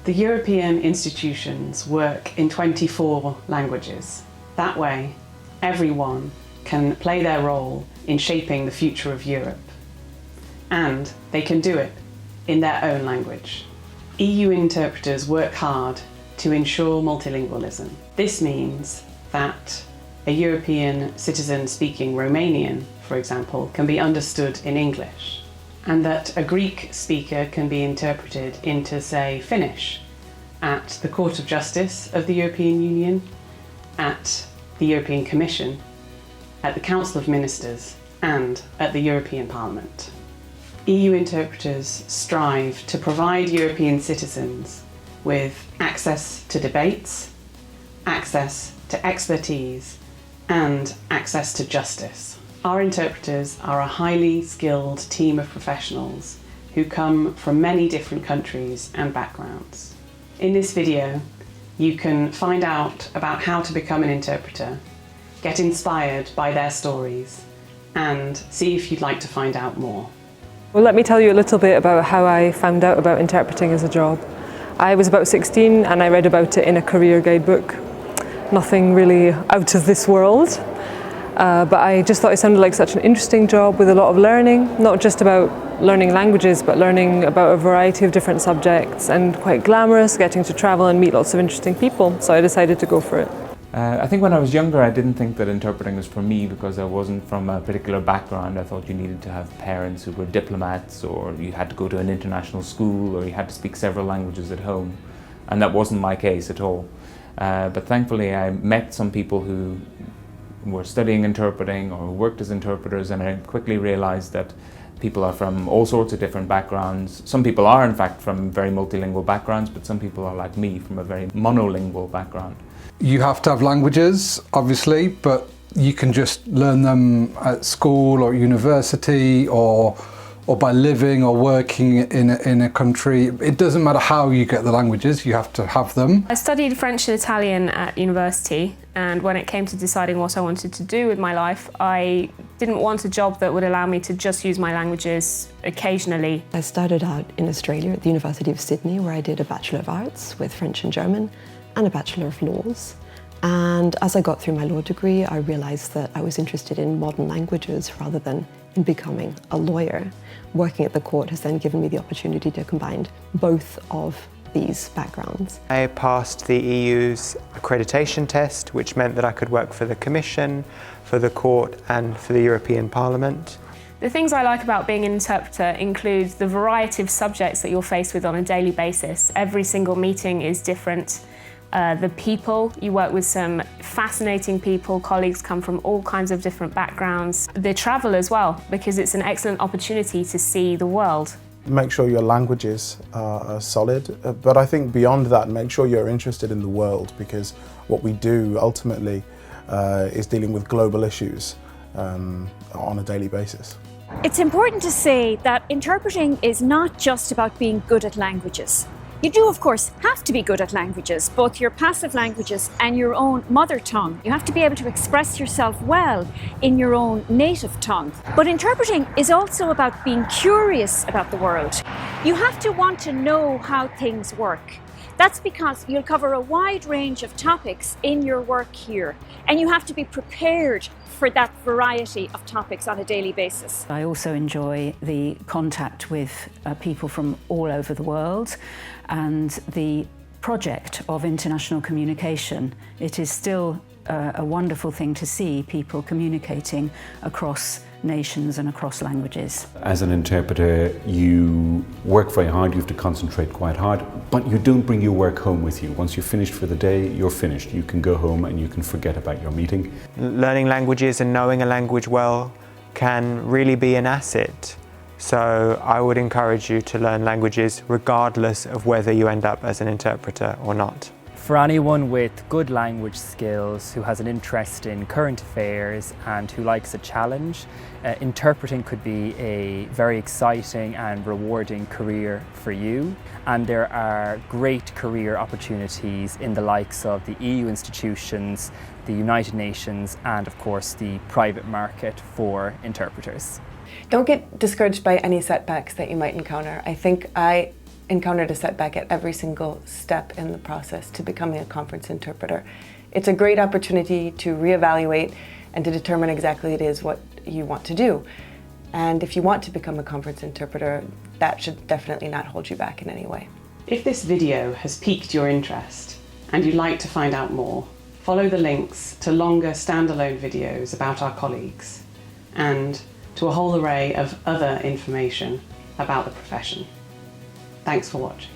The European institutions work in 24 languages. That way, everyone can play their role in shaping the future of Europe. And they can do it in their own language. EU interpreters work hard to ensure multilingualism. This means that a European citizen speaking Romanian, for example, can be understood in English, and that a Greek speaker can be interpreted into, say, Finnish at the Court of Justice of the European Union, at the European Commission, at the Council of Ministers, and at the European Parliament. EU interpreters strive to provide European citizens with access to debates, access to expertise, and access to justice. Our interpreters are a highly skilled team of professionals who come from many different countries and backgrounds. In this video, you can find out about how to become an interpreter, get inspired by their stories, and see if you'd like to find out more. Well, let me tell you a little bit about how I found out about interpreting as a job. I was about 16 and I read about it in a career guidebook. Nothing really out of this world, but I just thought it sounded like such an interesting job with a lot of learning, not just about learning languages, but learning about a variety of different subjects, and quite glamorous, getting to travel and meet lots of interesting people, so I decided to go for it. I think when I was younger I didn't think that interpreting was for me because I wasn't from a particular background. I thought you needed to have parents who were diplomats, or you had to go to an international school, or you had to speak several languages at home, and that wasn't my case at all. But thankfully I met some people who were studying interpreting or who worked as interpreters, and I quickly realized that people are from all sorts of different backgrounds. Some people are in fact from very multilingual backgrounds, but some people are like me, from a very monolingual background. You have to have languages, obviously, but you can just learn them at school or university, or by living or working in a country. It doesn't matter how you get the languages, you have to have them. I studied French and Italian at university, and when it came to deciding what I wanted to do with my life, I didn't want a job that would allow me to just use my languages occasionally. I started out in Australia at the University of Sydney, where I did a Bachelor of Arts with French and German and a Bachelor of Laws. And as I got through my law degree, I realized that I was interested in modern languages rather than in becoming a lawyer. Working at the court has then given me the opportunity to combine both of these backgrounds. I passed the EU's accreditation test, which meant that I could work for the Commission, for the court, and for the European Parliament. The things I like about being an interpreter include the variety of subjects that you're faced with on a daily basis. Every single meeting is different. The people, you work with some fascinating people, colleagues come from all kinds of different backgrounds. The travel as well, because it's an excellent opportunity to see the world. Make sure your languages are solid, but I think beyond that, make sure you're interested in the world, because what we do ultimately is dealing with global issues on a daily basis. It's important to say that interpreting is not just about being good at languages. You do, of course, have to be good at languages, both your passive languages and your own mother tongue. You have to be able to express yourself well in your own native tongue. But interpreting is also about being curious about the world. You have to want to know how things work. That's because you'll cover a wide range of topics in your work here, and you have to be prepared for that variety of topics on a daily basis. I also enjoy the contact with people from all over the world, and the project of international communication. It is still a wonderful thing to see people communicating across nations and across languages. As an interpreter, you work very hard, you have to concentrate quite hard, but you don't bring your work home with you. Once you're finished for the day, you're finished. You can go home and you can forget about your meeting. Learning languages and knowing a language well can really be an asset. So I would encourage you to learn languages regardless of whether you end up as an interpreter or not. For anyone with good language skills, who has an interest in current affairs and who likes a challenge, interpreting could be a very exciting and rewarding career for you. And there are great career opportunities in the likes of the EU institutions, the United Nations, and of course the private market for interpreters. Don't get discouraged by any setbacks that you might encounter. I think I encountered a setback at every single step in the process to becoming a conference interpreter. It's a great opportunity to reevaluate and to determine exactly it is what you want to do. And if you want to become a conference interpreter, that should definitely not hold you back in any way. If this video has piqued your interest and you'd like to find out more, follow the links to longer standalone videos about our colleagues and to a whole array of other information about the profession. Thanks for watching.